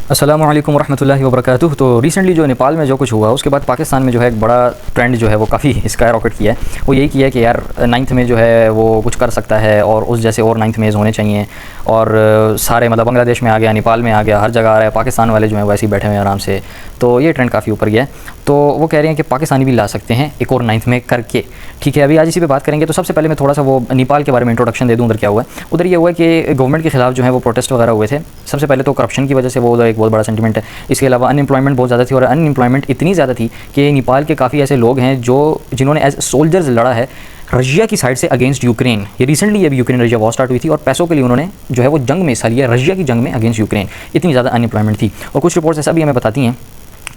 अस्सलामु अलैकुम वरहमतुल्लाहि वबरकातुहू। तो रिसेंटली जो नेपाल में जो कुछ हुआ उसके बाद पाकिस्तान में जो है एक बड़ा ट्रेंड जो है वो काफ़ी स्काई रॉकेट किया है। वो यही किया है कि यार 9th में जो है वो कुछ कर सकता है और उस जैसे और 9th मेज़ होने चाहिए। और सारे मतलब बांग्लादेश में आ गया, नेपाल में आ गया, हर जगह आ रहा है। पाकिस्तान वाले जो है वैसे ही बैठे हुए हैं आराम से। तो ये ट्रेंड काफ़ी ऊपर गया है। तो वो कह रहे हैं कि पाकिस्तानी भी ला सकते हैं एक और 9th में करके। ठीक है, अभी आज इसी पे बात करेंगे। तो सबसे पहले मैं थोड़ा सा वो नेपाल के बारे में इंट्रोडक्शन दे दूँ। उधर क्या हुआ है? उधर ये हुआ है कि गवर्नमेंट के खिलाफ जो है वो प्रोटेस्ट वगैरह हुए थे। सबसे पहले तो करप्शन की वजह से वो उधर एक बहुत बड़ा सेंटिमेंट है। इसके अलावा अनएम्प्लॉयमेंट बहुत ज़्यादा थी, और अनएम्प्लॉयमेंट इतनी ज़्यादा थी कि नेपाल के काफ़ी ऐसे लोग हैं जिन्होंने एज सोल्जर्स लड़ा है रशिया की साइड से अगेंस्ट यूक्रेन। ये रिसेंटली अभी यूक्रेन रशिया वॉर स्टार्ट हुई थी और पैसों के लिए उन्होंने जो है वो जंग में हिस्सा लिया, रशिया की जंग में अगेंस्ट यूक्रेन। इतनी ज़्यादा अनएम्प्लॉयमेंट थी। और कुछ रिपोर्ट्स ऐसा भी हमें बताती हैं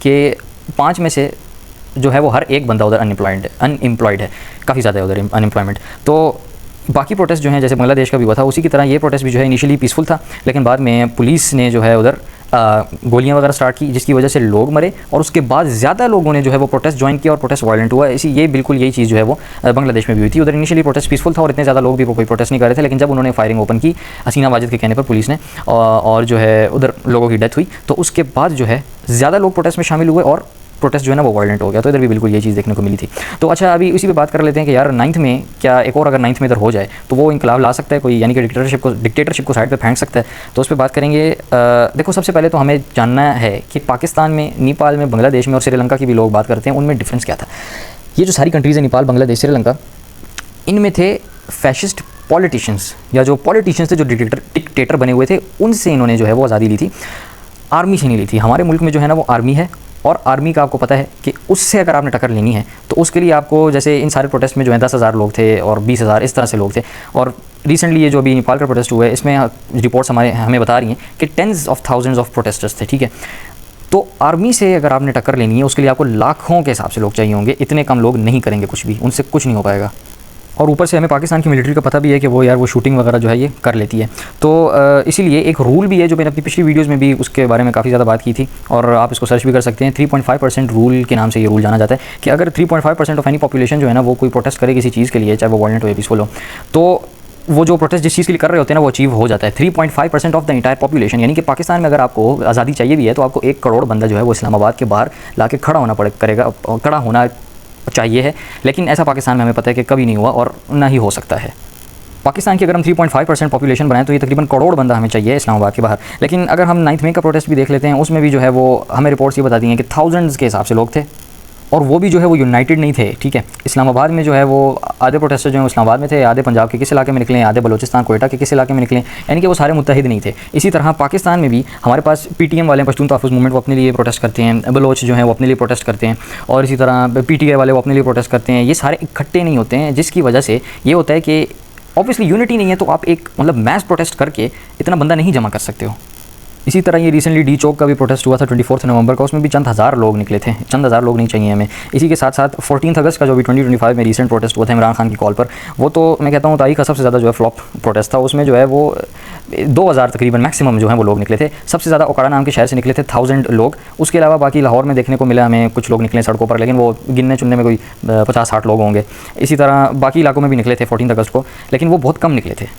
कि 5 में से जो है वो हर एक बंदा उधर अनएम्प्लॉयड है। काफ़ी ज़्यादा है उधर अनएम्प्लॉयमेंट। तो बाकी प्रोटेस्ट जो हैं जैसे बांग्लादेश का भी हुआ था, उसी की तरह ये प्रोटेस्ट भी जो है इनिशियली पीसफुल था, लेकिन बाद में पुलिस ने जो है उधर गोलियां वगैरह स्टार्ट की, जिसकी वजह से लोग मरे। और उसके बाद ज़्यादा लोगों ने जो है वो प्रोटेस्ट ज्वाइन किया और प्रोटेस्ट वायलेंट हुआ। ये बिल्कुल यही चीज़ जो है वो बांग्लादेश में भी हुई थी। उधर इनिशियली प्रोटेस्ट पीसफुल था और इतने ज़्यादा लोग भी कोई प्रोटेस्ट नहीं कर रहे थे, लेकिन जब उन्होंने फायरिंग ओपन की हसीना वाजिद के कहने पर पुलिस ने, और जो है उधर लोगों की डेथ हुई, तो उसके बाद जो है ज़्यादा लोग प्रोटेस्ट में शामिल हुए और प्रोटेस्ट जो है ना वो वायलेंट हो गया। तो इधर भी बिल्कुल ये चीज़ देखने को मिली थी। तो अच्छा, अभी उसी पे बात कर लेते हैं कि यार 9th में क्या एक और अगर 9th में इधर हो जाए तो वो इंकलाब ला सकता है कोई, यानी कि डिक्टेटरशिप को साइड पे फेंक सकता है। तो उस पर बात करेंगे। देखो, सबसे पहले तो हमें जानना है कि पाकिस्तान में, नेपाल में, बांग्लादेश में और श्रीलंका की भी लोग बात करते हैं, उनमें डिफरेंस क्या था। ये जो सारी कंट्रीज़ हैं, नेपाल, बांग्लादेश, श्रीलंका, इनमें थे फैशिस्ट पॉलिटिशियंस, या जो पॉलिटिशियंस थे जो डिक्टेटर बने हुए थे, उनसे इन्होंने जो है वो आज़ादी ली थी, आर्मी से नहीं ली थी। हमारे मुल्क में जो है ना वो आर्मी है, और आर्मी का आपको पता है कि उससे अगर आपने टक्कर लेनी है तो उसके लिए आपको, जैसे इन सारे प्रोटेस्ट में जो है 10,000 लोग थे और 20,000 इस तरह से लोग थे। और रिसेंटली ये जो अभी नेपाल का प्रोटेस्ट हुआ है, इसमें रिपोर्ट्स हमें बता रही हैं कि tens of thousands of protesters थे। ठीक है, तो आर्मी से अगर आपने टक्कर लेनी है उसके लिए आपको लाखों के हिसाब से लोग चाहिए होंगे। इतने कम लोग नहीं करेंगे कुछ भी, उनसे कुछ नहीं हो पाएगा। और ऊपर से हमें पाकिस्तान की मिलिट्री का पता भी है कि वो यार वो शूटिंग वगैरह जो है ये कर लेती है। तो इसीलिए एक रूल भी है जो मैंने अपनी पिछली वीडियोस में भी उसके बारे में काफ़ी ज़्यादा बात की थी, और आप इसको सर्च भी कर सकते हैं। 3.5% रूल के नाम से ये रूल जाना जाता है कि अगर 3.5% ऑफ एनी पॉपुलेशन जो है ना वो कोई प्रोटेस्ट करे किसी चीज़ के लिए, चाहे वो वायलेंट हो या पीसफुल हो, तो वो जो प्रोटेस्ट जिस चीज़ के लिए कर रहे होते हैं ना वो अचीव हो जाता है। 3.5% ऑफ द इंटायर पॉपुलेशन, यानी कि पाकिस्तान में अगर आपको आज़ादी चाहिए भी है तो आपको 1 करोड़ बंदा जो है वो इस्लामाबाद के बाहर ला के खड़ा होना चाहिए है। लेकिन ऐसा पाकिस्तान में हमें पता है कि कभी नहीं हुआ और ना ही हो सकता है। पाकिस्तान की अगर हम 3.5% पॉपुलेशन बनाएं तो ये तकरीबन करोड़ बंदा हमें चाहिए इस्लामाबाद के बाहर। लेकिन अगर हम 9th में का प्रोटेस्ट भी देख लेते हैं, उसमें भी जो है वो हमें रिपोर्ट्स ये बताती हैं कि थाउजेंड्स के हिसाब से लोग थे, और वो भी जो है वो यूनाइटेड नहीं थे। ठीक है, इस्लामाबाद में जो है वो आधे प्रोटेस्टर जो है इस्लामाबाद में थे, आधे पंजाब के किस इलाके में निकले, आधे बलोचिस्तान कोयटा के किस इलाके में निकले, यानी कि वो सारे मुत्तहिद नहीं थे। इसी तरह पाकिस्तान में भी हमारे पास PTM वाले, पश्तून तहफ़्फ़ुज़ मूवमेंट, वो अपने लिए प्रोटेस्ट करते हैं, बलोच जो है वो अपने लिए प्रोटेस्ट करते हैं, और इसी तरह PTI वाले वो अपने लिए प्रोटेस्ट करते हैं। ये सारे इकट्ठे नहीं होते हैं, जिसकी वजह से ये होता है कि ऑब्वियसली यूनिटी नहीं है, तो आप एक मतलब मैस प्रोटेस्ट करके इतना बंदा नहीं जमा कर सकते हो। इसी तरह ये रिसेंटली डी चौक का भी प्रोटेस्ट हुआ था 24 नवंबर का, उसमें भी चंद हज़ार लोग निकले थे। चंद हज़ार लोग नहीं चाहिए हमें। इसी के साथ साथ 14 अगस्त का जो भी 2025 में रिसेंट प्रोटेस्ट हुआ था इमरान खान की कॉल पर, वो तो मैं कहता हूँ तारीख का सबसे ज़्यादा जो है फ्लॉप प्रोटेस्ट था। उसमें जो है वो 2,000 तकरीबन मैक्सिमम जो है वो लोग निकले थे। सबसे ज़्यादा ओकाड़ा नाम के शहर से निकले थे 1000 लोग। उसके अलावा बाकी लाहौर में देखने को मिला हमें कुछ लोग निकले सड़कों पर, लेकिन वो गिनने चुनने में कोई 50-60 लोग होंगे। इसी तरह बाकी इलाकों में भी निकले थे 14 अगस्त को, लेकिन वो बहुत कम निकले थे।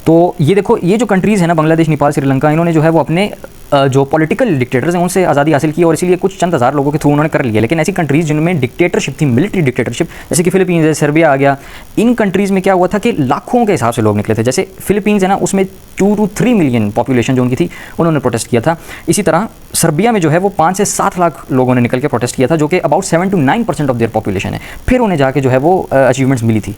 तो ये देखो, ये जो कंट्रीज़ है ना, बांग्लादेश, नेपाल, श्रीलंका, इन्होंने जो है वो अपने जो पॉलिटिकल डिक्टेटर्स हैं उनसे आज़ादी हासिल की, और इसीलिए कुछ चंद हज़ार लोगों के थ्रू उन्होंने कर लिया। लेकिन ऐसी कंट्रीज़ जिनमें डिक्टेटरशिप थी, मिलिट्री डिक्टेटरशिप, जैसे कि फिलीपींस है, सर्बिया आ गया, इन कंट्रीज़ में क्या हुआ था कि लाखों के हिसाब से लोग निकले थे। जैसे फिलीपींस है ना, उसमें 2 to 3 मिलियन पॉपुलेशन जो उनकी थी, उन्होंने प्रोटेस्ट किया था। इसी तरह सर्बिया में जो है वो 5 से 7 लाख लोगों ने निकल के प्रोटेस्ट किया था, जो कि about 7 to 9% of their population है। फिर उन्हें जाके जो है वो अचीवमेंट्स मिली थी।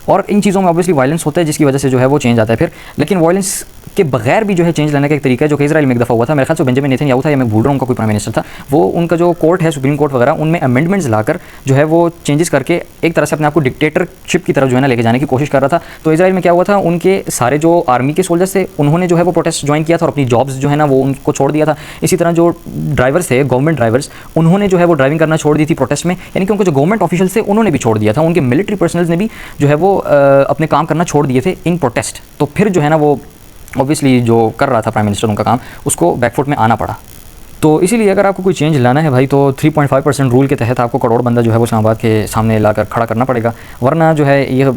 और इन चीज़ों में ऑब्वियसली वायलेंस होता है, जिसकी वजह से जो है वो चेंज आता है फिर। लेकिन वायलेंस के बगैर भी जो है चेंज लाने का एक तरीका है, जो कि इजराइल में एक दफ़ा हुआ था। मेरे ख्याल से बेंजामिन नेतन्याहू था, या मैं भूल रहा हूँ, उनका कोई प्राइम मिनिस्टर था। वो उनका जो कोर्ट है, सुप्रीम कोर्ट वगैरह, उनमें अमेंडमेंट्स लाकर जो है वो चेंजेस करके एक तरह से अपने आप को डिक्टेटरशिप की तरफ जो है ना लेके जाने की कोशिश कर रहा था। तो इजराइल में क्या हुआ था, उनके सारे जो आर्मी के सोल्जर्स थे उन्होंने जो है वो प्रोटेस्ट ज्वाइन किया था और अपनी जॉब्स जो है ना वो उनको छोड़ दिया था। इसी तरह जो ड्राइवर्स थे, गवर्नमेंट ड्राइवर्स, उन्होंने जो है वो ड्राइविंग करना छोड़ दी थी प्रोटेस्ट में, यानी कि उनको जो गवर्नमेंट ऑफिशियल थे उन्होंने भी छोड़ दिया था। उनके मिलिट्री पर्सनल्स ने भी जो है वो अपने काम करना छोड़ दिए थे इन प्रोटेस्ट। तो फिर जो है ना वो ऑब्वियसली जो कर रहा था प्राइम मिनिस्टर उनका काम, उसको बैकफुट में आना पड़ा। तो इसीलिए अगर आपको कोई चेंज लाना है भाई, तो 3.5% रूल के तहत आपको करोड़ बंदा जो है वो इस्लामाबाद के सामने लाकर खड़ा करना पड़ेगा। वरना जो है ये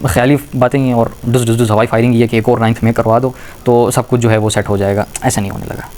ख्याली बातें हैं और डुस हवाई फायरिंग ये कि एक और 9th में करवा दो तो सब कुछ जो है वो सेट हो जाएगा। ऐसा नहीं होने लगा।